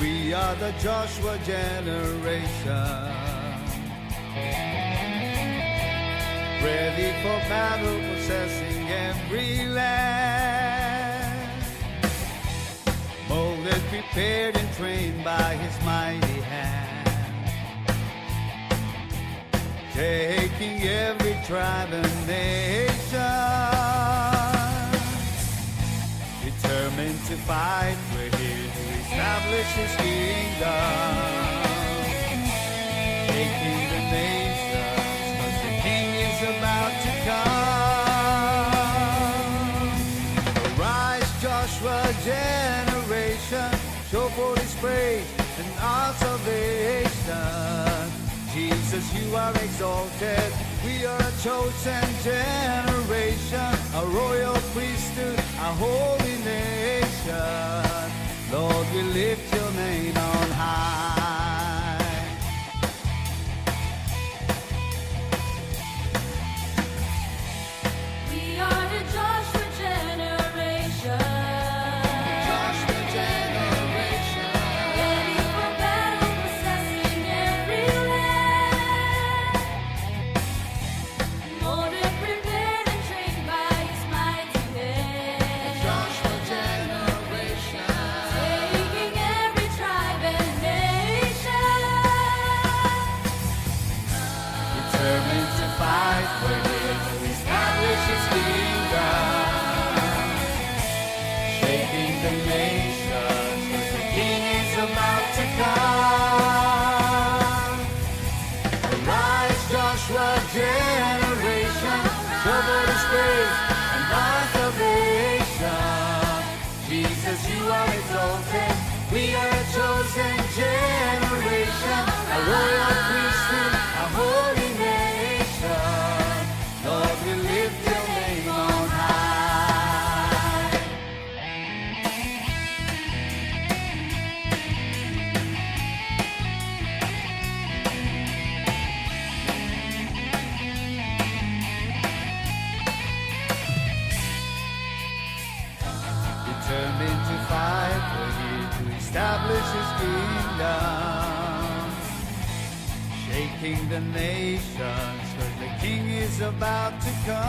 We are the Joshua generation, ready for battle, possessing every land. Molded, prepared, and trained by His mighty hand, taking every tribe and nation. Determined to fight, we're here to establish His kingdom, taking the nations, 'cause the King is about to come. Arise, Joshua generation, show forth His praise and our salvation. Jesus, you are exalted. We are a chosen generation, a royal priesthood, a holy nation. Lord, we lift your name on high. We are the Joshua generation. Joshua generation, Ready for battle, possessing every land. Molded, prepared, and trained by His mighty hand. Joshua generation, Taking every tribe and nation. determined to fight, we're here to establish His kingdom, shaking the nations, 'cause the King is about to come. Arise, Joshua generation, show forth His praise and our salvation. Jesus, you are exalted. We are a chosen generation, a royal priesthood, a holy nation. Lord, we lift your name on high. Determined to fight, we're here to establish His kingdom, shaking the nations, 'cause the King is about to come.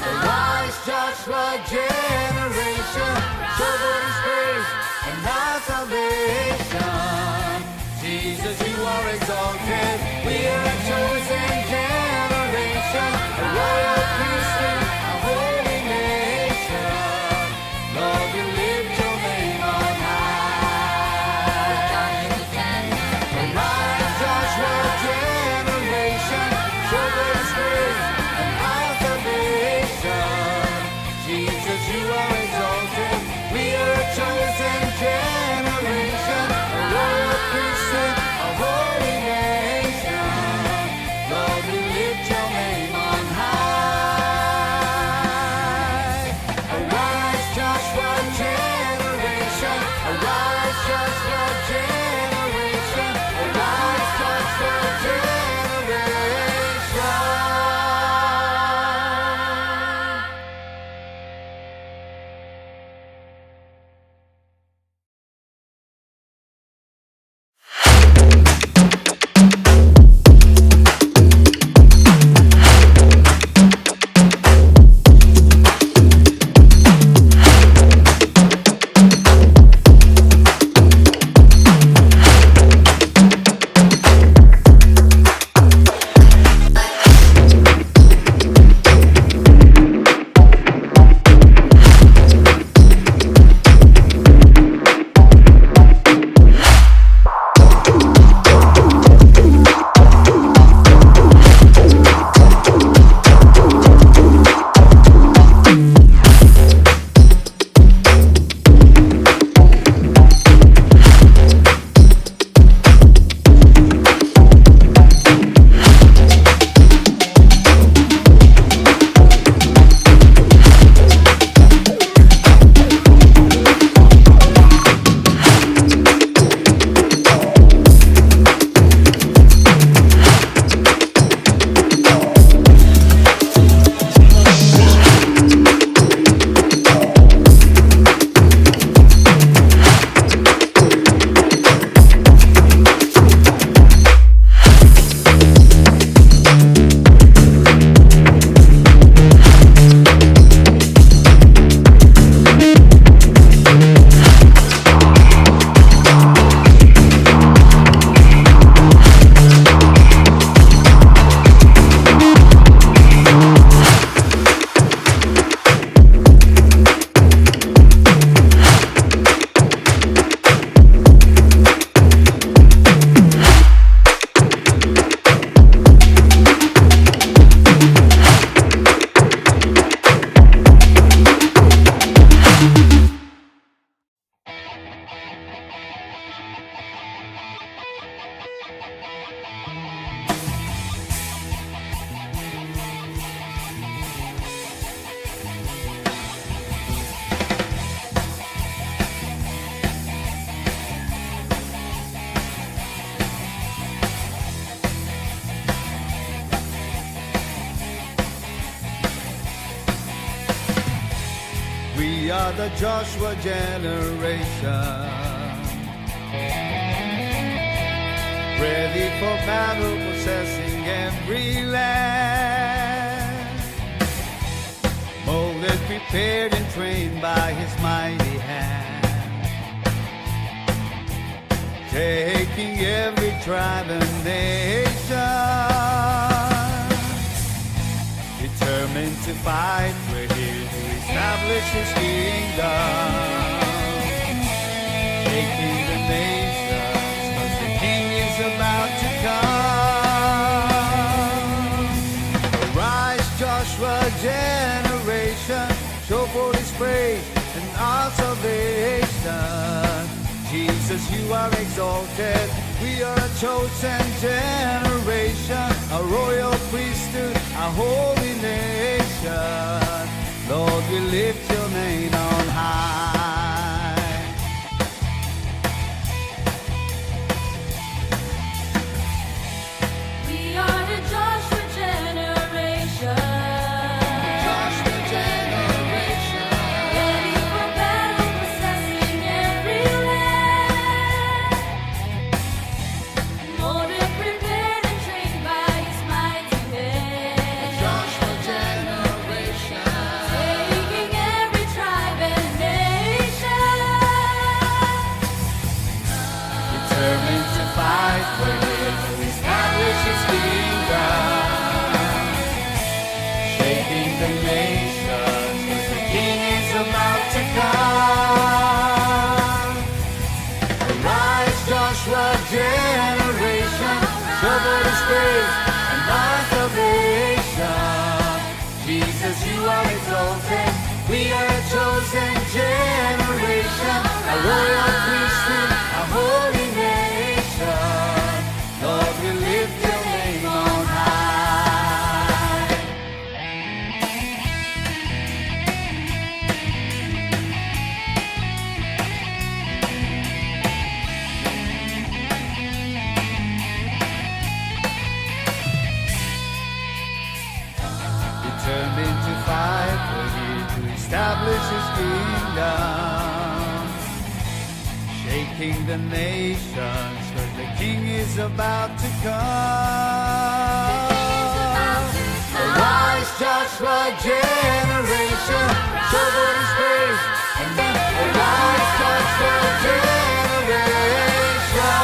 Arise, Joshua generation, show forth His praise and our salvation. Jesus, you are exalted. We are a chosen generation, a royal priesthood, a holy nation. Lord, we lift your name on high. Arise, Joshua generation, show forth His praise and our salvation. Jesus, you are exalted. We are a chosen generation, a royal priesthood, a holy nation. We are the Joshua generation, ready for battle, possessing every land. Molded, prepared, and trained by His mighty hand, taking every tribe and nation. Determined to fight, we're here to establish His kingdom. Taking the nations, 'cause the King is about to come. Arise, Joshua generation, show forth His praise and our salvation. Jesus, you are exalted. We are a chosen generation, a royal priesthood, a holy nation. Lord, we lift your name on high. We are the Joshua generation. Joshua generation, Ready for battle, possessing every land. Molded, prepared, and trained by His mighty hand. Joshua generation, Taking every tribe and nation. determined to fight for Him, to establish His kingdom. Shaking the nations, 'cause the King is about to come. Arise, Joshua generation, show forth His praise and our salvation. Jesus, you are exalted. We are a chosen generation, a royal priesthood, a holy nation. Lord, we lift your name on high. Determined to fight, we're here to establish His kingdom. Shaking the nations, 'cause the King is about to come. Arise, Joshua generation, show forth His praise, and then arise, Joshua generation.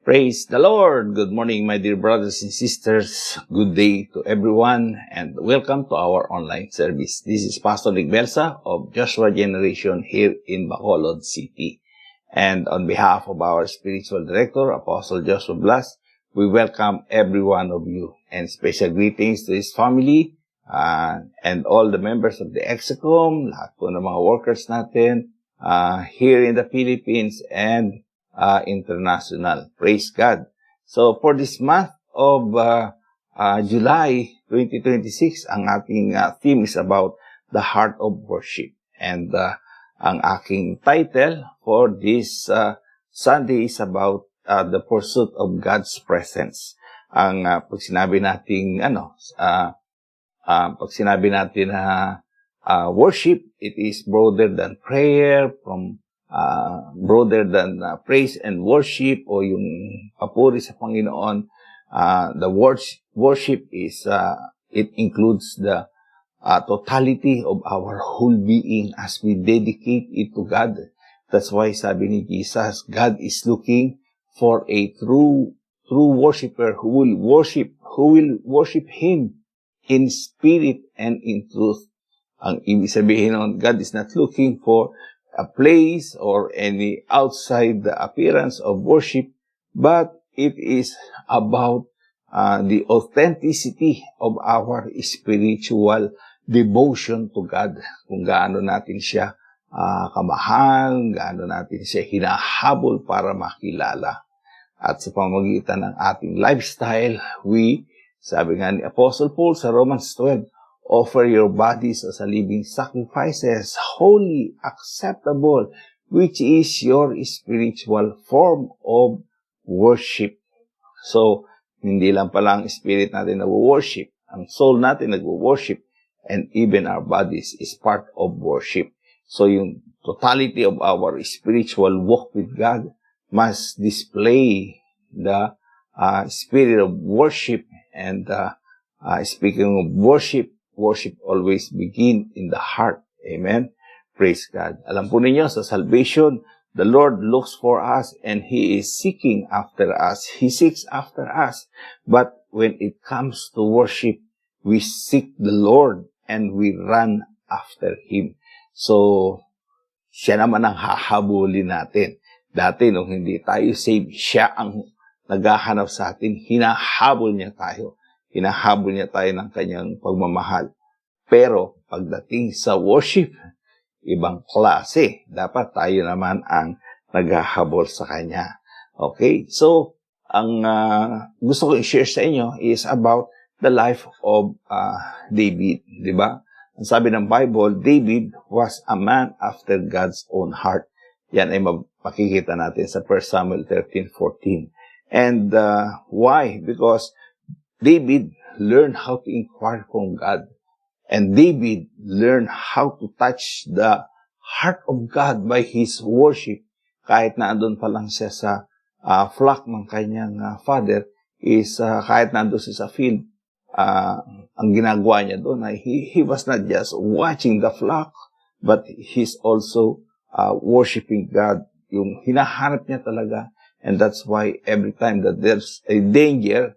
Praise the Lord! Good morning, my dear brothers and sisters. Good day to everyone, and welcome to our online service. This is Pastor Nick Belsa of Joshua Generation here in Bacolod City. And on behalf of our spiritual director, Apostle Joshua Blas, we welcome every one of you. And special greetings to his family and all the members of the Execom, lahat po ng mga workers natin here in the Philippines and international. Praise God. So, for this month of July 2026, ang ating theme is about the heart of worship. And ang aking title for this Sunday is about the pursuit of God's presence. Ang pag sinabi natin worship, it is broader than prayer, broader than praise and worship o yung papuri sa Panginoon. The worship is, it includes the totality of our whole being as we dedicate it to God. That's why sabi ni Jesus, God is looking for a true worshiper who will worship Him in spirit and in truth. Ang ibig sabihin nun, God is not looking for a place or any outside the appearance of worship, but it is about the authenticity of our spiritual devotion to God. Kung gaano natin siya kamahal, gaano natin siya hinahabol para makilala. At sa pamamagitan ng ating lifestyle, sabi nga ni Apostle Paul sa Romans 12, offer your bodies as a living sacrifices, holy, acceptable, which is your spiritual form of worship. So, hindi lang palang spirit natin nag-worship, ang soul natin nag-worship, and even our bodies is part of worship. So, yung totality of our spiritual walk with God must display the spirit of worship. And speaking of worship always begin in the heart. Amen? Praise God. Alam po ninyo, sa salvation, the Lord looks for us and He is seeking after us. He seeks after us. But when it comes to worship, we seek the Lord and we run after Him. So, siya naman ang hahabulin natin. Dati, nung hindi tayo saved, siya ang naghahanap sa atin. Hinahabol niya tayo. Hinahabol niya tayo ng kanyang pagmamahal. Pero, pagdating sa worship, ibang klase. Dapat tayo naman ang naghahabol sa kanya. Okay? So, ang gusto ko i-share sa inyo is about the life of David. Diba? Ang sabi ng Bible, David was a man after God's own heart. Yan ay makikita natin sa 1 Samuel 13:14. And why? Because David learned how to inquire from God. And David learned how to touch the heart of God by his worship. Kahit na andun pa lang siya sa flock ng kanyang father, kahit na andun siya sa field, ang ginagawa niya doon ay he was not just watching the flock, but he's also worshiping God. Yung hinahanap niya talaga. And that's why every time that there's a danger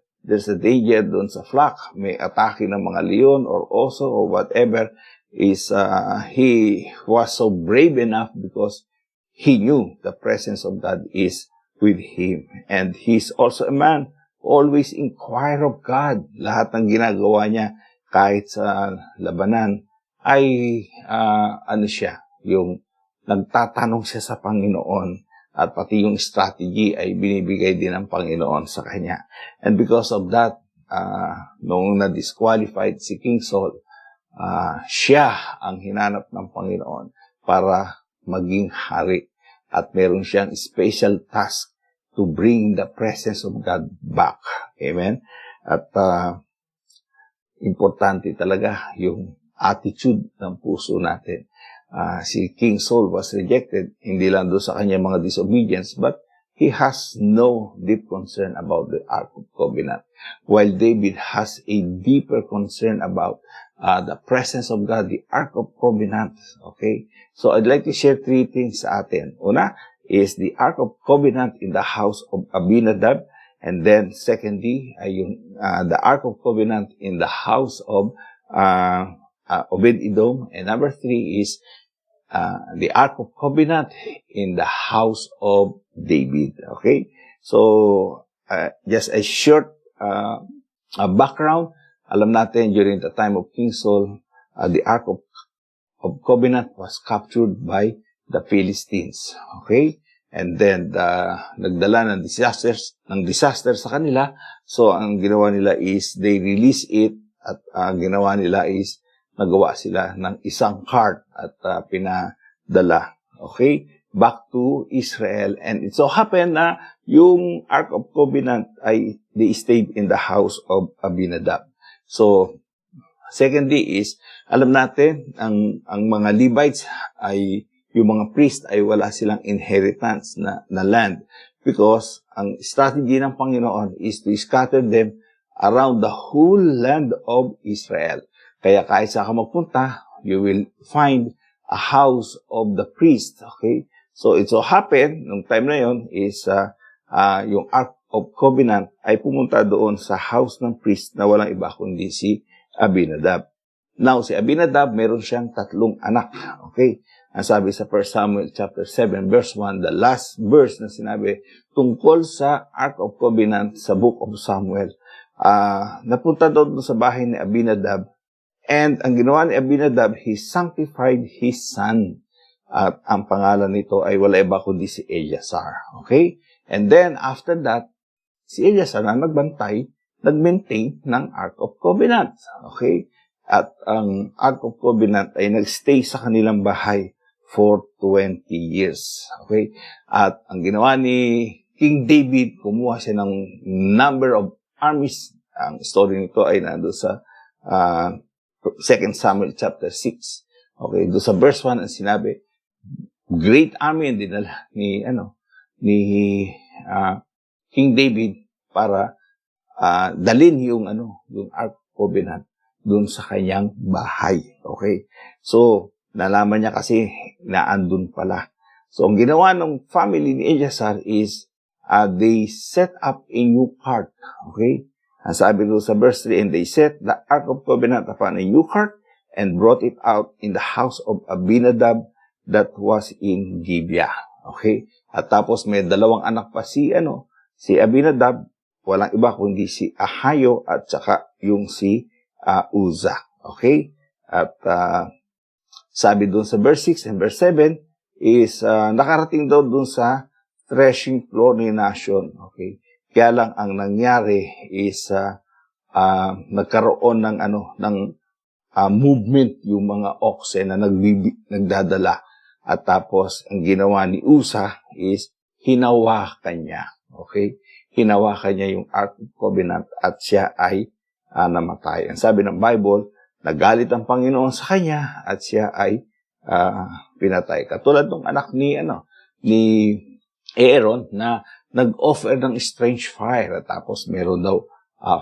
doon sa flock, may atake ng mga leon or oso or whatever, he was so brave enough because he knew the presence of God is with him. And he's also a man who always inquire of God. Lahat ng ginagawa niya, kahit sa labanan, ay yung nagtatanong siya sa Panginoon. At pati yung strategy ay binibigay din ng Panginoon sa kanya. And because of that, noong na-disqualified si King Saul, siya ang hinanap ng Panginoon para maging hari. At meron siyang special task to bring the presence of God back. Amen? At importante talaga yung attitude ng puso natin. Si King Saul was rejected, hindi lang doon sa kanyang mga disobedience, but he has no deep concern about the Ark of Covenant. While David has a deeper concern about the presence of God, the Ark of Covenant. Okay? So, I'd like to share 3 things sa atin. Una, is the Ark of Covenant in the house of Abinadab. And then, secondly, ay the Ark of Covenant in the house of Obed-Edom. And number 3 is the Ark of Covenant in the house of David. Okay? So, just a short background. Alam natin, during the time of King Saul, the Ark of Covenant was captured by the Philistines. Okay? And then, nagdala ng disaster sa kanila. So, ang ginawa nila is, they release it, at ang ginawa nila is, nagawa sila ng isang cart at pinadala. Okay? Back to Israel. And it so happened na yung Ark of Covenant ay they stayed in the house of Abinadab. So, secondly is, alam natin, ang mga Levites ay, yung mga priest ay wala silang inheritance na land because ang strategy ng Panginoon is to scatter them around the whole land of Israel. Kaya kahit saan ka magpunta, you will find a house of the priest. Okay? So, it so happened, nung time na yon is, yung Ark of Covenant ay pumunta doon sa house ng priest na walang iba kundi si Abinadab. Now, si Abinadab, meron siyang 3 anak. Okay? Ang sabi sa 1 Samuel chapter 7, verse 1, the last verse na sinabi tungkol sa Ark of Covenant sa Book of Samuel. Napunta doon sa bahay ni Abinadab. And ang ginawa ni Abinadab, he sanctified his son. At ang pangalan nito ay wala iba kundi si Eleazar. Okay? And then, after that, si Eleazar na nagbantay, nag-maintain ng Ark of Covenant. Okay? At ang Ark of Covenant ay nag-stay sa kanilang bahay for 20 years. Okay? At ang ginawa ni King David, kumuha siya ng number of armies. Ang story nito ay nandun sa 2 Samuel chapter 6. Okay? Doon sa verse 1 ang sinabi, great army ang dinala ni King David para dalhin yung Ark of Covenant doon sa kanyang bahay. Okay? So, nalaman niya kasi na andun pala. So, ang ginawa ng family ni Eleazar is they set up a new cart. Okay? Ang sabi doon sa verse 3, and they set the Ark of Covenant upon a new cart and brought it out in the house of Abinadab that was in Gibeah. Okay? At tapos may 2 anak pa si Abinadab, walang iba kundi si Ahayo at saka yung si Uzzah. Okay? At sabi doon sa verse 6 and verse 7 is nakarating daw doon sa threshing floor ni nation. Okay? Kaya lang ang nangyari is nagkaroon ng movement yung mga oxen na nagdadala. At tapos ang ginawa ni Uzzah is hinawakan niya. Okay? Hinawakan niya yung Ark of Covenant at siya ay namatay. Ang sabi ng Bible, nagalit ang Panginoon sa kanya at siya ay pinatay. Katulad ng anak ni Aaron na nag-offer ng strange fire at tapos meron daw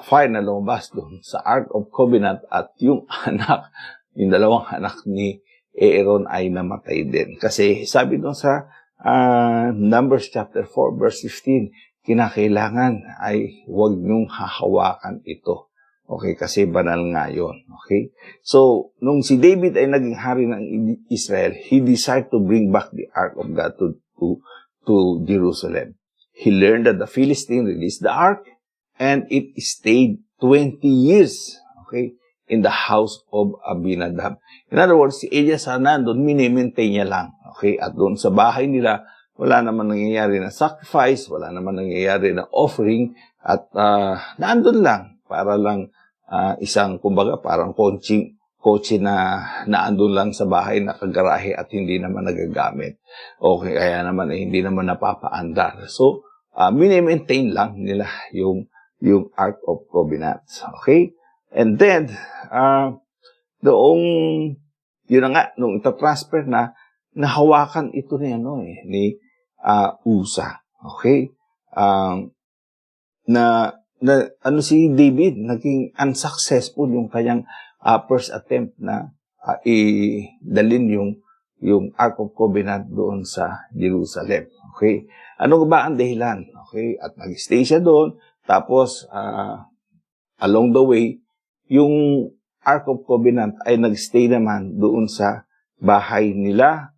fire na lumabas doon sa Ark of Covenant at yung 2 anak ni Aaron ay namatay din. Kasi sabi doon sa Numbers chapter 4 verse 15, kinakailangan ay huwag niyong hahawakan ito. Okay, kasi banal nga yun. Okay? So, nung si David ay naging hari ng Israel, he decided to bring back the Ark of God to Jerusalem. He learned that the Philistines released the Ark and it stayed 20 years, okay, in the house of Abinadab. In other words, si Eleazar nandun, mini-maintain niya lang. Okay? At doon sa bahay nila, wala naman nangyayari na sacrifice, wala naman nangyayari na offering, at nandun lang, para lang isang, kumbaga, parang kotse na naandun lang sa bahay, nakagarahe at hindi naman nagagamit. Okay, kaya naman hindi naman napapaandar. So, mini-maintain lang nila yung Ark of Covenant. Okay? And then, yun na nga, nung itatransfer na, nahawakan ito ni Uzzah. Okay? Si David, naging unsuccessful yung kanyang first attempt na idalin yung Ark of Covenant doon sa Jerusalem. Okay? Ano ba ang dahilan? Okay? At nag-stay siya doon, tapos along the way, yung Ark of Covenant ay nag-stay naman doon sa bahay nila,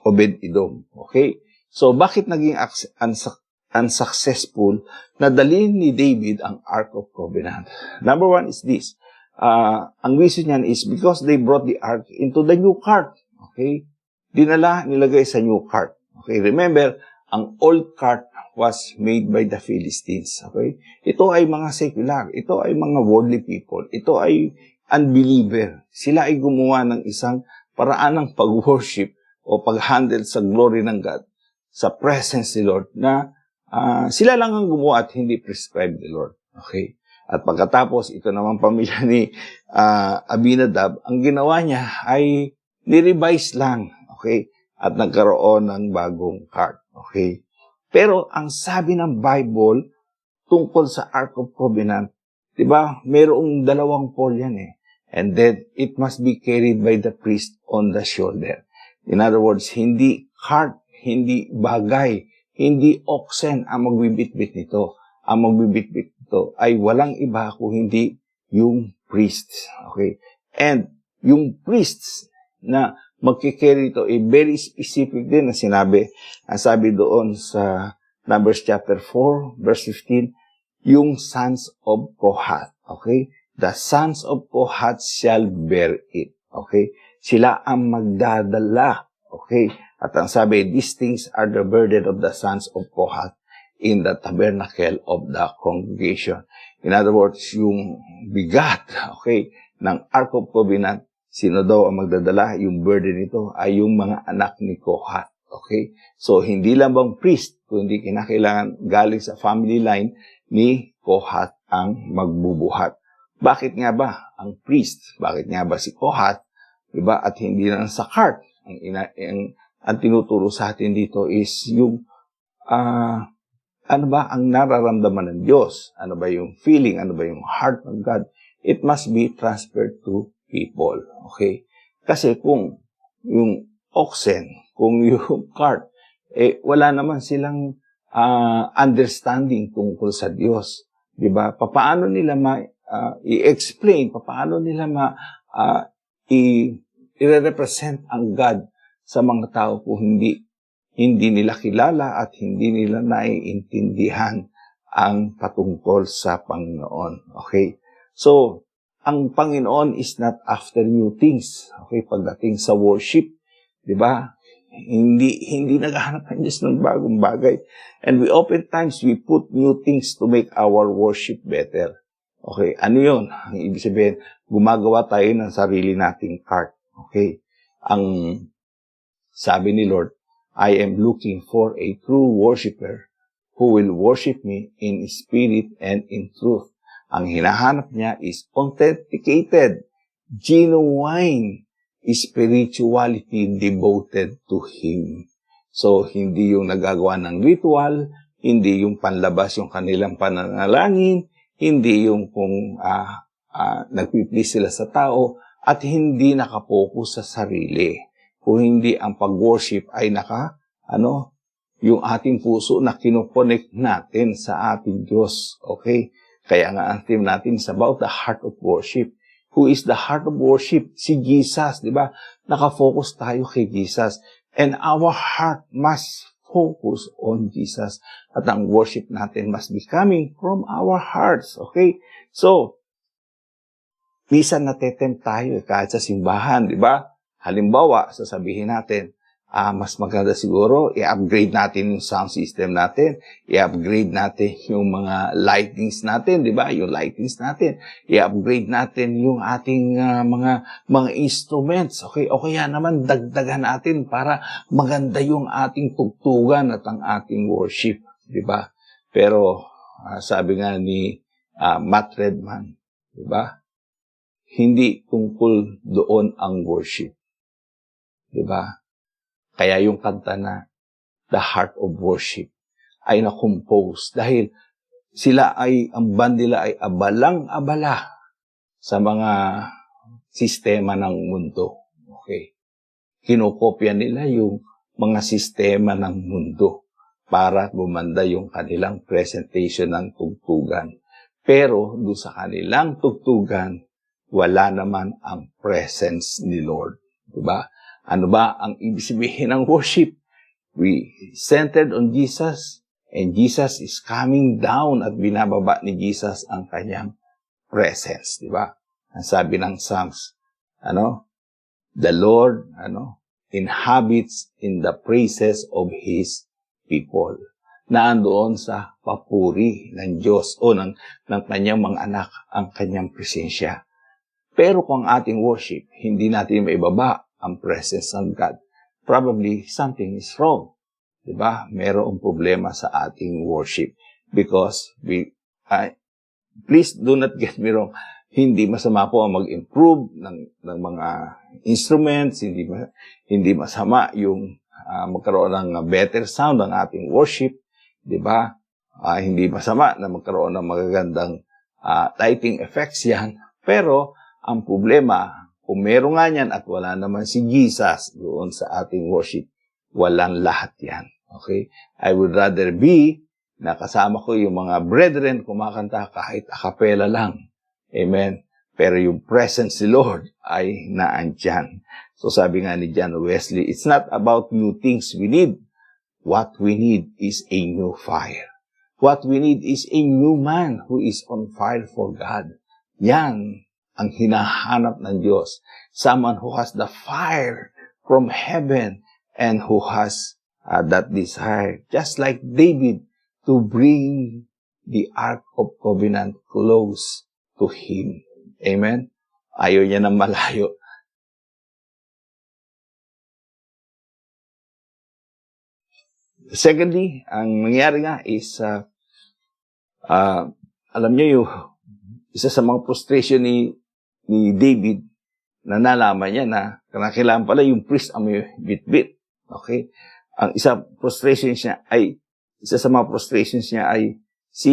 Obed-Edom. Okay? So, bakit naging unsuccessful na dalhin ni David ang Ark of Covenant? Number one is this. Ang reason niyan is because they brought the Ark into the new cart. Okay? Nilagay sa new cart. Okay? Remember, ang old cart was made by the Philistines. Okay? Ito ay mga secular. Ito ay mga worldly people. Ito ay unbeliever. Sila ay gumawa ng isang paraan ng pag-worship o pag-handle sa glory ng God, sa presence ni Lord, na sila lang ang gumawa at hindi prescribed ni Lord. Okay? At pagkatapos, ito naman pamilya ni Abinadab, ang ginawa niya ay ni-revise lang. Okay? At nagkaroon ng bagong cart. Okay? Pero ang sabi ng Bible tungkol sa Ark of Covenant, di ba, mayroong dalawang pole yan eh. And then, it must be carried by the priest on the shoulder. In other words, hindi cart, hindi bagay, hindi oxen ang magbibitbit nito. Ang magbibitbit nito ay walang iba kung hindi yung priest. Okay? And yung priests na magkikarry ito ay very specific din na sinabi. Ang sabi doon sa Numbers chapter 4, verse 15, yung sons of Kohath. Okay? The sons of Kohath shall bear it. Okay? Sila ang magdadala. Okay? At ang sabi, these things are the burden of the sons of Kohath in the tabernacle of the congregation. In other words, yung bigat, okay, ng Ark of Covenant, sino daw ang magdadala? Yung burden nito ay yung mga anak ni Kohath. Okay? So, hindi lang bang priest, kundi kinakailangan galing sa family line ni Kohath ang magbubuhat. Bakit nga ba ang priest? Bakit nga ba si Kohath? Diba? At hindi lang sa cart. Ang tinuturo sa atin dito is yung ano ba ang nararamdaman ng Diyos? Ano ba yung feeling? Ano ba yung heart ng God? It must be transferred to people. Okay? Kasi kung yung oxen, kung yung cart, wala naman silang understanding tungkol sa Diyos. Diba? Paano nila i-explain? Paano nila i-represent ang God sa mga tao kung hindi nila kilala at hindi nila naiintindihan ang patungkol sa Panginoon. Okay? So, ang Panginoon is not after new things. Okay? Pagdating sa worship, di ba? Hindi naghahanap ng Diyos ng bagong bagay. And oftentimes, we put new things to make our worship better. Okay? Ano yun? Ang ibig sabihin, gumagawa tayo ng sarili nating cart. Okay? Ang sabi ni Lord, I am looking for a true worshiper who will worship me in spirit and in truth. Ang hinahanap niya is authenticated, genuine spirituality devoted to Him. So, hindi yung nagagawa ng ritual, hindi yung panlabas yung kanilang pananalangin, hindi yung kung nagpiplease sila sa tao, at hindi nakapokus sa sarili. Kung hindi ang pag-worship ay yung ating puso na kinoconnect natin sa ating Diyos. Okay? Kaya nga ang theme natin is about the heart of worship. Who is the heart of worship? Si Jesus, di ba? Nakafocus tayo kay Jesus. And our heart must focus on Jesus. At ang worship natin must be coming from our hearts. Okay? So, minsan natetempt tayo kahit sa simbahan, di ba? Halimbawa, sasabihin natin, mas maganda siguro, i-upgrade natin yung sound system natin, i-upgrade natin yung mga lightings natin, di ba? Yung lightings natin, i-upgrade natin yung ating mga instruments, okay? O kaya naman, dagdagan natin para maganda yung ating tugtugan at ang ating worship, di ba? Pero, sabi nga ni Matt Redman, di ba? Hindi tungkol doon ang worship. Diba? Kaya yung kanta na The Heart of Worship ay na-compose dahil ang band nila ay abalang-abala sa mga sistema ng mundo. Okay? Kinokopya nila yung mga sistema ng mundo para gumanda yung kanilang presentation ng tugtugan. Pero doon sa kanilang tugtugan, wala naman ang presence ni Lord. Diba? Ano ba ang ibig sabihin ng worship? We centered on Jesus, and Jesus is coming down at binababa ni Jesus ang kanyang presence. Diba? Ang sabi ng Psalms, the Lord, inhabits in the praises of His people. Naandoon sa papuri ng Diyos o ng kanyang mga anak ang kanyang presensya. Pero kung ating worship, hindi natin maibaba ang presence ng God, probably something is wrong. Diba? Mayroong problema sa ating worship. Because please do not get me wrong, hindi masama po ang mag-improve ng mga instruments, hindi masama yung magkaroon ng better sound ng ating worship, di ba? Hindi masama na magkaroon ng magagandang lighting effects yan. Pero ang problema, kung meron nga yan at wala naman si Jesus doon sa ating worship, walang lahat yan. Okay? I would rather be na kasama ko yung mga brethren kumakanta kahit a cappella lang. Amen. Pero yung presence ni Lord ay naandyan. So sabi nga ni John Wesley, it's not about new things we need. What we need is a new fire. What we need is a new man who is on fire for God. Yan ang hinahanap ng Diyos. Someone who has the fire from heaven and who has that desire, just like David, to bring the Ark of Covenant close to Him. Amen? Ayaw niya ng malayo. Secondly, ang nangyari nga is, alam niyo yung isa sa mga frustration ni David, na nalaman niya na kailangan pala yung priest ang may bit-bit. Okay? Ang isa sa mga frustrations niya ay si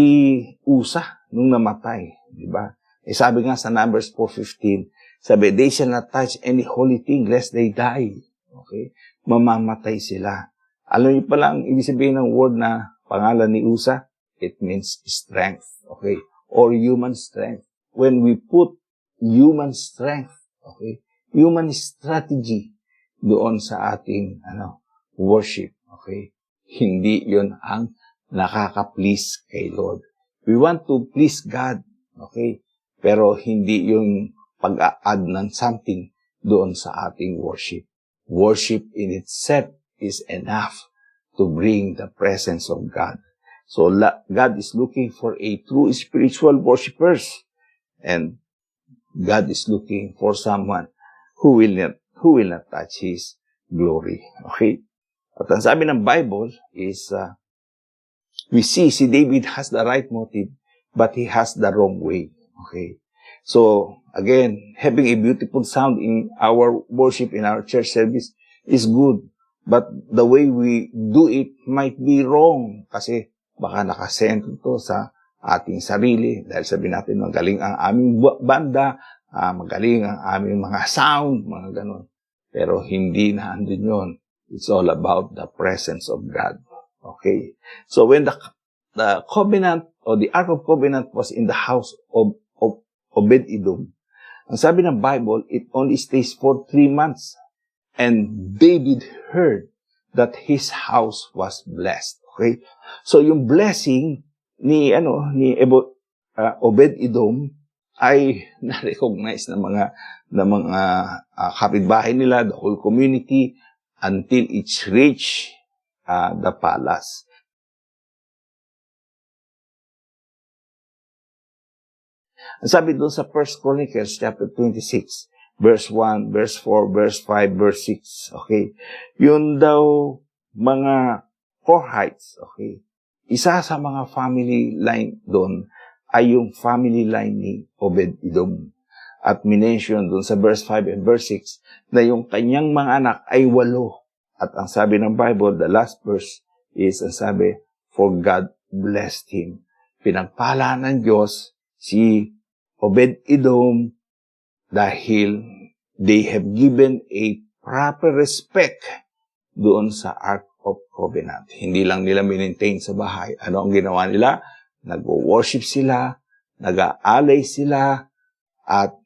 Usa nung namatay. Diba? Sabi nga sa Numbers 4:15, sabi, they shall not touch any holy thing lest they die. Okay? Mamamatay sila. Alam niyo pala ang ibig sabihin ng word na pangalan ni Usa? It means strength. Okay? Or human strength. When we put human strength, okay, human strategy doon sa ating worship, okay, hindi yun ang nakaka-please kay Lord. We want to please God, okay, pero hindi yung pag-a-add ng something doon sa ating worship. Worship in itself is enough to bring the presence of God. So God is looking for a true spiritual worshipers, and God is looking for someone who will not touch His glory. Okay? At ang sabi ng Bible is, we see si David has the right motive, but he has the wrong way. Okay? So, again, having a beautiful sound in our worship, in our church service is good. But the way we do it might be wrong. Kasi baka nakasentro to sa ating sarili. Dahil sabihin natin, magaling ang aming banda, magaling ang aming mga sound, mga ganon. Pero hindi na andun yun. It's all about the presence of God. Okay? So when the covenant or the Ark of Covenant was in the house of Obed-Edom, ang sabi ng Bible, it only stays for 3 months. And David heard that his house was blessed. Okay? So yung blessing ni Obed-Edom ay na-recognize ng mga kapitbahay nila, the whole community, until it reached the palace. Ang sabi doon sa 1 Chronicles chapter 26, verse 1, verse 4, verse 5, verse 6, okay? Yun daw mga Korhites, okay? Isa sa mga family line doon ay yung family line ni Obed-Edom. At minention doon sa verse 5 and verse 6 na yung kanyang mga anak ay 8. At ang sabi ng Bible, the last verse is, ang sabi, for God blessed him. Pinagpala ng Diyos si Obed-Edom dahil they have given a proper respect doon sa Ark of Covenant. Hindi lang nila maintain sa bahay. Ano ang ginawa nila? Nag-worship sila, nag-aalay sila, at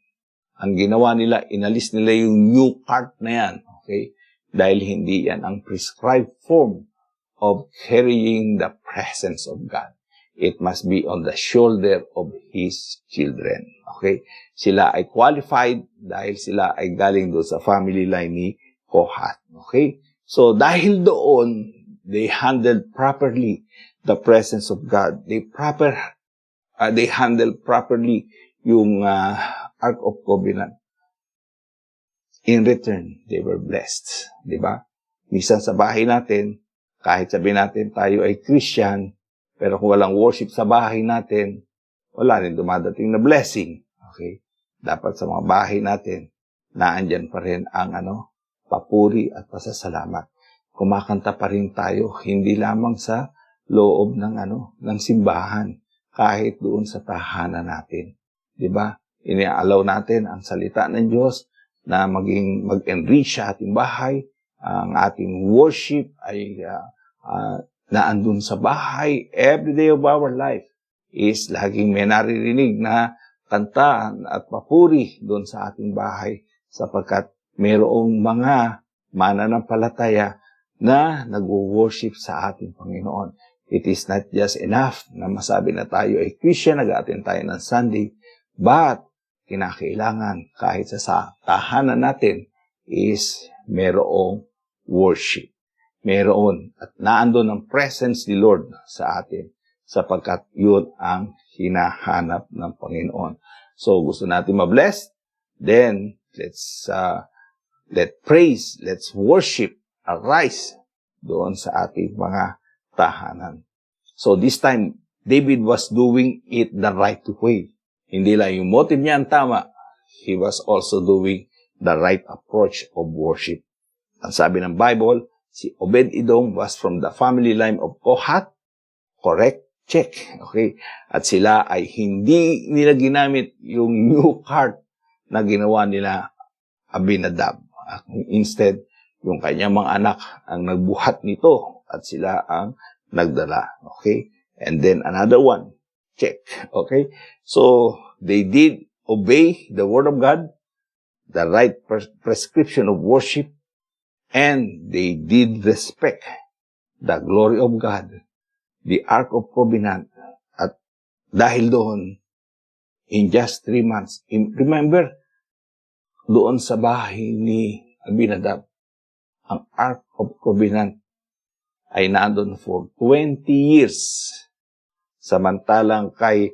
ang ginawa nila, inalis nila yung new cart na yan. Okay? Dahil hindi yan ang prescribed form of carrying the presence of God. It must be on the shoulder of His children. Okay? Sila ay qualified dahil sila ay galing doon sa family line ni Kohath. Okay? So, dahil doon, they handled properly the presence of God. They handled properly yung Ark of Covenant. In return, they were blessed. Diba? Minsan sa bahay natin, kahit sabihin natin tayo ay Christian, pero kung walang worship sa bahay natin, wala rin dumadating na blessing. Okay? Dapat sa mga bahay natin, naandyan pa rin ang papuri at pasasalamat. Kumakanta pa rin tayo, hindi lamang sa loob ng ng simbahan, kahit doon sa tahanan natin. 'Di ba? Iniaalaw natin ang salita ng Diyos na mag-enrich sa ating bahay. Ang ating worship ay naandun sa bahay. Every day of our life is laging may naririnig na kanta at papuri doon sa ating bahay sapagkat mayroong mga mananampalataya na nag-worship sa ating Panginoon. It is not just enough na masabi na tayo ay Christian, nag-attend tayo ng Sunday, but kinakailangan kahit sa tahanan natin is mayroong worship. Mayroon at naandun ang presence ni Lord sa atin sapagkat yun ang hinahanap ng Panginoon. So gusto natin ma-bless, then let's praise, let's worship, arise doon sa ating mga tahanan. So this time, David was doing it the right way. Hindi lang yung motive niya ang tama, he was also doing the right approach of worship. Ang sabi ng Bible, si Obed-Edom was from the family line of Kohath. Correct? Check. Okay? At sila ay hindi nila ginamit yung new cart na ginawa nila Abinadab. Instead, yung kanyang mga anak ang nagbuhat nito at sila ang nagdala. Okay? And then another one. Check. Okay? So, they did obey the word of God, the right prescription of worship, and they did respect the glory of God, the Ark of Covenant. At dahil doon, in just 3 months, remember, doon sa bahay ni Abinadab, ang Ark of Covenant ay nandun for 20 years. Samantalang kay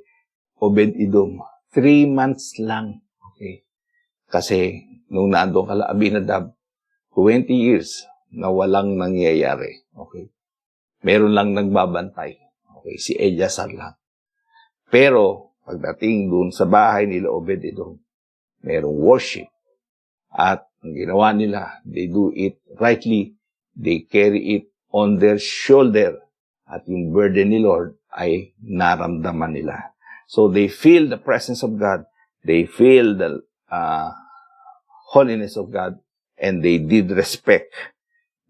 Obed-Edom, 3 months lang. Okay? Kasi nung nandun kala Abinadab, 20 years na walang nangyayari. Okay? Meron lang nagbabantay. Okay? Si Eleazar lang. Pero, pagdating dun sa bahay nila Obed-Edom, merong worship. At ang ginawa nila, they do it rightly. They carry it on their shoulder. At yung burden ni Lord ay naramdaman nila. So they feel the presence of God. They feel the holiness of God. And they did respect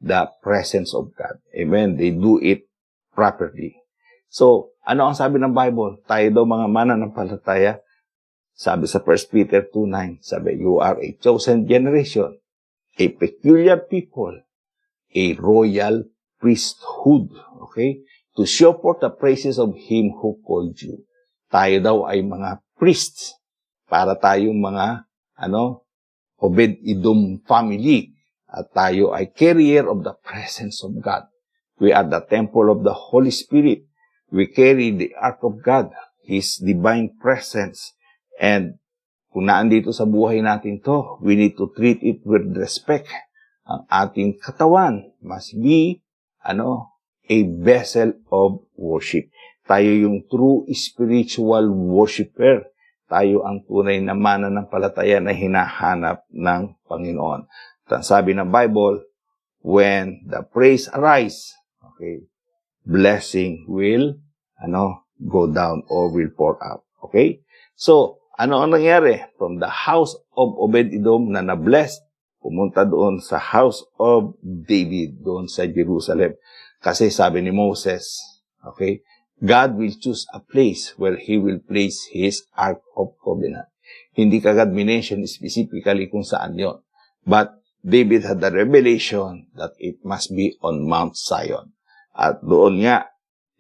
the presence of God. Amen. They do it properly. So, ano ang sabi ng Bible? Tayo daw mga mananampalataya. Sabi sa 1 Peter 2:9, sabi, you are a chosen generation, a peculiar people, a royal priesthood. Okay? To show forth the praises of Him who called you. Tayo daw ay mga priests. Para tayong mga, Obed-Edom family. At tayo ay carrier of the presence of God. We are the temple of the Holy Spirit. We carry the Ark of God, His divine presence. And kung naandito sa buhay natin to, we need to treat it with respect. Ang ating katawan must be, a vessel of worship. Tayo yung true spiritual worshiper. Tayo ang tunay na mananampalataya na hinahanap ng Panginoon. At sabi ng Bible, when the praise arise, okay, blessing will, go down or will pour out. Okay? So, ano ang nangyari? From the house of Obed-Edom na na-blessed, pumunta doon sa house of David, doon sa Jerusalem. Kasi sabi ni Moses, okay, God will choose a place where He will place His Ark of Covenant. Hindi kagad minention specifically kung saan yon. But David had the revelation that it must be on Mount Zion. At doon nga,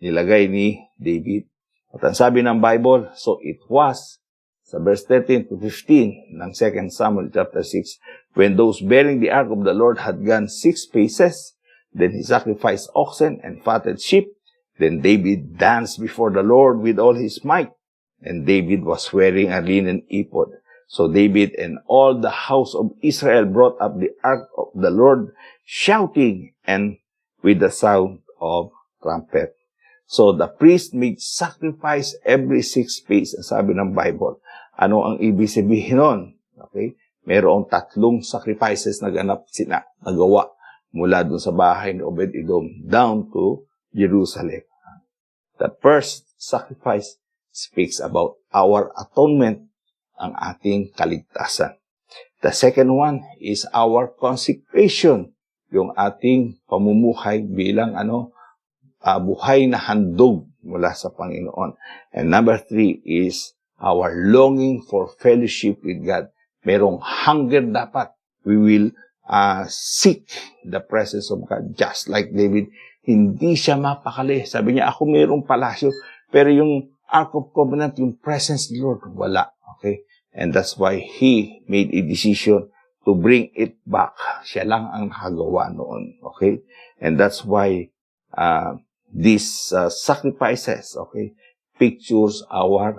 nilagay ni David. At ang sabi ng Bible, so it was, sa verse 13 to 15 ng 2 Samuel chapter 6, when those bearing the ark of the Lord had gone 6 paces, then he sacrificed oxen and fatted sheep. Then David danced before the Lord with all his might. And David was wearing a linen ephod. So David and all the house of Israel brought up the ark of the Lord, shouting and with the sound of trumpet. So the priest made sacrifice every 6 paces, sabi ng Bible. Ano ang ibig sabihin nun? Okay? Mayroong 3 sacrifices na nagawa mula dun sa bahay ni Obed-Edom down to Jerusalem. The first sacrifice speaks about our atonement, ang ating kaligtasan. The second one is our consecration, yung ating pamumuhay bilang buhay na handog mula sa Panginoon. And number 3 is our longing for fellowship with God. Merong hunger dapat. We will seek the presence of God. Just like David, hindi siya mapakali. Sabi niya, ako mayroong palasyo, pero yung Ark of Covenant, yung presence of the Lord, wala. Okay? And that's why he made a decision to bring it back. Siya lang ang nakagawa noon. Okay? And that's why these sacrifices, okay, pictures our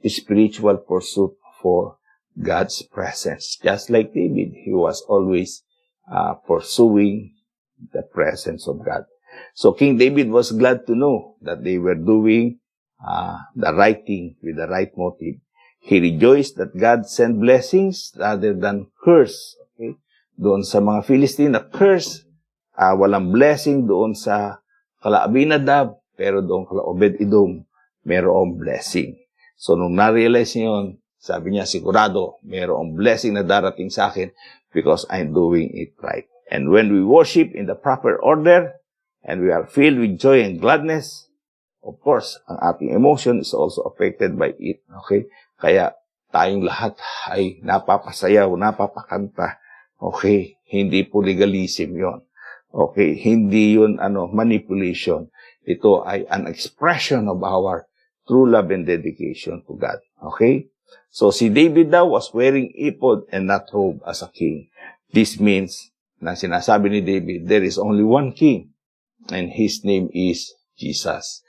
spiritual pursuit for God's presence. Just like David, he was always pursuing the presence of God. So King David was glad to know that they were doing the right thing with the right motive. He rejoiced that God sent blessings rather than curse. Okay? Doon sa mga Philistine na curse, walang blessing. Doon sa kala Abinadab, pero doon kala Obed-Edom, mayroong blessing. So nung na-realize niya yun, sabi niya, sigurado, mayroong blessing na darating sa akin because I'm doing it right. And when we worship in the proper order, and we are filled with joy and gladness, of course, ang ating emotion is also affected by it. Okay? Kaya tayong lahat ay napapasayaw, napapakanta. Okay? Hindi po legalism yon. Okay? Hindi yun manipulation. Ito ay an expression of our true love and dedication to God. Okay? So si David daw was wearing ephod and not robe as a king. This means, na sinasabi ni David, there is only one king, and his name is Jesus.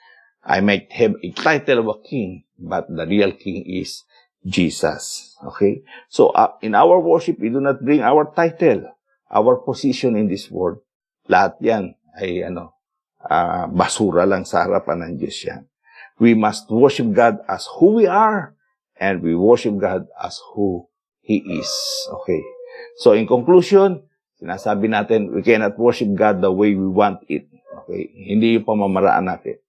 I might have a title of a king, but the real king is Jesus. Okay? So, in our worship, we do not bring our title, our position in this world. Lahat yan ay, basura lang sa harapan ng Diyos yan. We must worship God as who we are, and we worship God as who He is. Okay? So, in conclusion, sinasabi natin, we cannot worship God the way we want it. Okay? Hindi yung pamamaraan natin.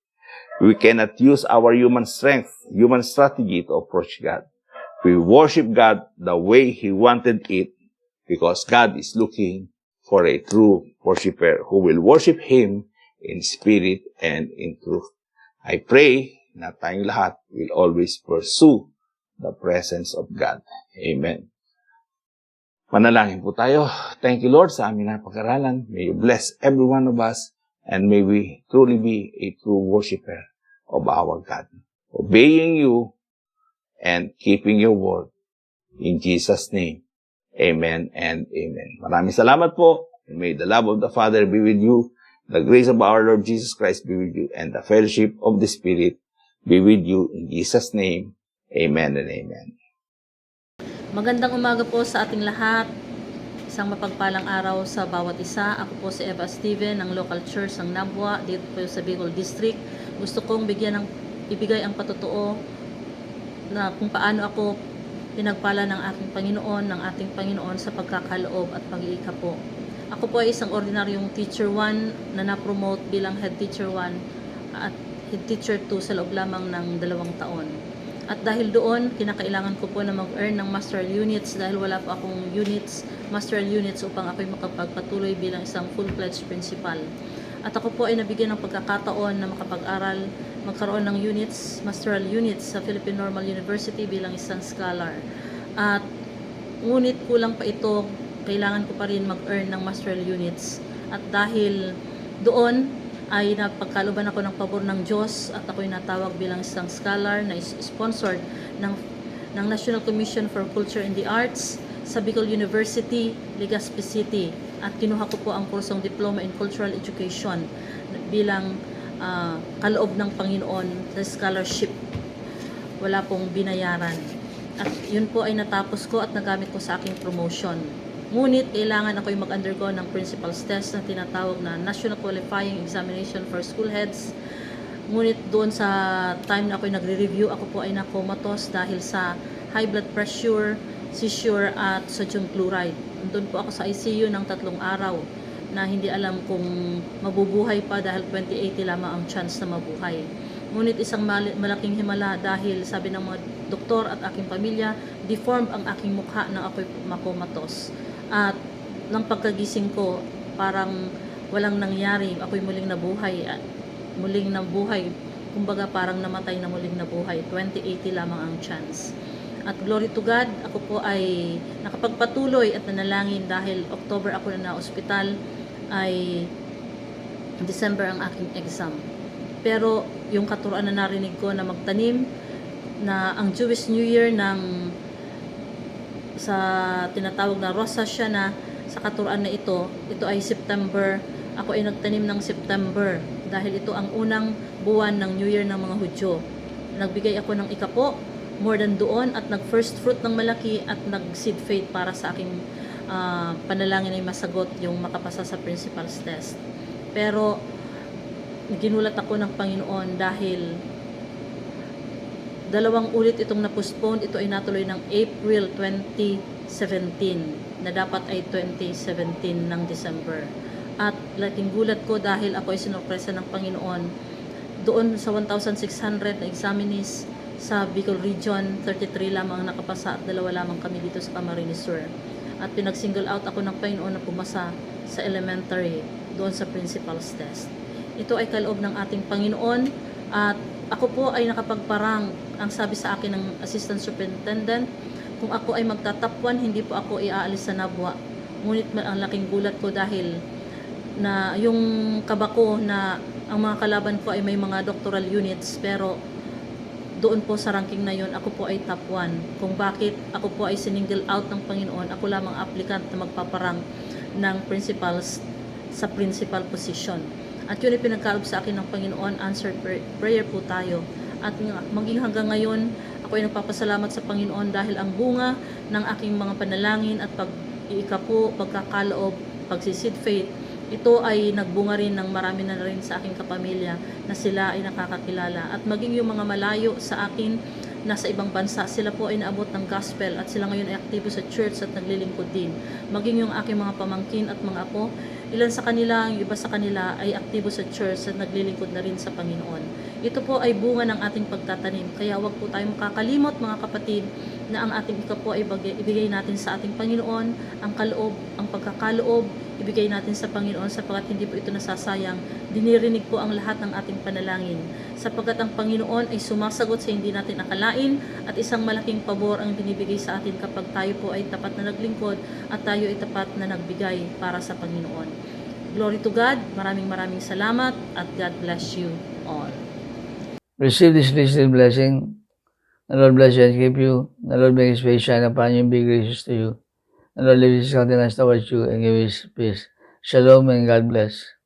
We cannot use our human strength, human strategy to approach God. We worship God the way He wanted it because God is looking for a true worshiper who will worship Him in spirit and in truth. I pray na tayong lahat will always pursue the presence of God. Amen. Manalangin po tayo. Thank you, Lord, sa aming napag-aralan. May you bless every one of us. And may we truly be a true worshiper of our God. Obeying you and keeping your word. In Jesus' name, amen and amen. Maraming salamat po. And may the love of the Father be with you. The grace of our Lord Jesus Christ be with you. And the fellowship of the Spirit be with you. In Jesus' name, amen and amen. Magandang umaga po sa ating lahat. Isang mapagpalang araw sa bawat isa. Ako po si Eva Steven ng local church ng Nabwa dito po sa Bicol District. Gusto kong ibigay ang patotoo na kung paano ako pinagpala ng aking Panginoon, ng ating Panginoon sa pagkakaloob at pag-iikap po. Ako po ay isang ordinaryong teacher 1 na na-promote bilang head teacher 1 at head teacher 2 sa loob lamang ng 2 taon. At dahil doon, kinakailangan ko po na mag-earn ng masteral units dahil wala po akong masteral units upang ako'y makapagpatuloy bilang isang full-fledged principal. At ako po ay nabigyan ng pagkakataon na makapag-aral, magkaroon ng masteral units sa Philippine Normal University bilang isang scholar. At ngunit kulang pa ito, kailangan ko pa rin mag-earn ng masteral units. At dahil doon ay napagkalooban ako ng pabor ng Diyos at ako'y natawag bilang isang scholar na sponsored ng National Commission for Culture and the Arts sa Bicol University, Legazpi City. At kinuha ko po ang kursong Diploma in Cultural Education bilang kaloob ng Panginoon sa scholarship. Wala pong binayaran. At yun po ay natapos ko at nagamit ko sa aking promotion. Ngunit, kailangan ako'y mag-undergo ng principal's test na tinatawag na National Qualifying Examination for School Heads. Ngunit doon sa time na ako'y nagre-review, ako po ay nakomatos dahil sa high blood pressure, seizure at sodium chloride. Doon po ako sa ICU ng 3 araw na hindi alam kung mabubuhay pa dahil 2080 lamang ang chance na mabuhay. Ngunit isang malaking himala dahil sabi ng mga doktor at aking pamilya, deformed ang aking mukha nang ako'y makomatos. At nang pagkagising ko, parang walang nangyari. Ako'y muling nabuhay. Kumbaga parang namatay na muling nabuhay. 2080 lamang ang chance. At glory to God, ako po ay nakapagpatuloy at nanalangin dahil October ako na ospital, ay December ang aking exam. Pero yung katuruan na narinig ko na magtanim, na ang Jewish New Year sa tinatawag na Rosh Hashanah, sa katuruan na ito ay September. Ako ay nagtanim ng September dahil ito ang unang buwan ng New Year ng mga Hudyo. Nagbigay ako ng ikapo, more than doon, at nag-first fruit ng malaki at nag-seed faith para sa aking panalangin ay masagot yung makapasa sa principal's test. Pero ginulat ako ng Panginoon dahil 2 ulit itong na-postpone. Ito ay natuloy ng April 2017 na dapat ay 2017 ng December. At laking gulat ko dahil ako ay sinurpresa ng Panginoon. Doon sa 1,600 na examinees sa Bicol Region, 33 lamang ang nakapasa at 2 lamang kami dito sa Camarines Sur. At pinag-single out ako ng Panginoon na pumasa sa elementary doon sa principal's test. Ito ay kaloob ng ating Panginoon at ako po ay nakapagparang. Ang sabi sa akin ng assistant superintendent, kung ako ay magta-top 1, hindi po ako iaalis sa Nabwa. Ngunit ang laking gulat ko dahil na yung kaba ko na ang mga kalaban ko ay may mga doctoral units, pero doon po sa ranking na yun, ako po ay top 1. Kung bakit ako po ay siningle out ng Panginoon, ako lamang applicant na magpaparang ng principals sa principal position. At yun ay pinagkaloob sa akin ng Panginoon, answered prayer po tayo. At maging hanggang ngayon, ako ay nagpapasalamat sa Panginoon dahil ang bunga ng aking mga panalangin at pag-iikapo, pagkakaloob, pagsisid faith, ito ay nagbunga rin ng marami na rin sa aking kapamilya na sila ay nakakakilala. At maging yung mga malayo sa akin, nasa ibang bansa, sila po ay naabot ng gospel at sila ngayon ay aktibo sa church at naglilingkod din. Maging yung aking mga pamangkin at mga apo, ilan sa kanila, yung iba sa kanila ay aktibo sa church at naglilingkod na rin sa Panginoon. Ito po ay bunga ng ating pagtatanim. Kaya wag po tayong makakalimot mga kapatid na ang ating ikapo ay ibigay natin sa ating Panginoon, ang kaloob, ang pagkakaloob, ibigay natin sa Panginoon sapagkat hindi po ito nasasayang. Dinirinig po ang lahat ng ating panalangin sapagkat ang Panginoon ay sumasagot sa hindi natin akalain at isang malaking pabor ang binibigay sa atin kapag tayo po ay tapat na naglingkod at tayo ay tapat na nagbigay para sa Panginoon. Glory to God. Maraming salamat at God bless you all. Receive this blessing. The Lord bless you and keep you. The Lord make His face shine upon you and be gracious to you. The Lord lift His countenance towards you and give His peace. Shalom and God bless.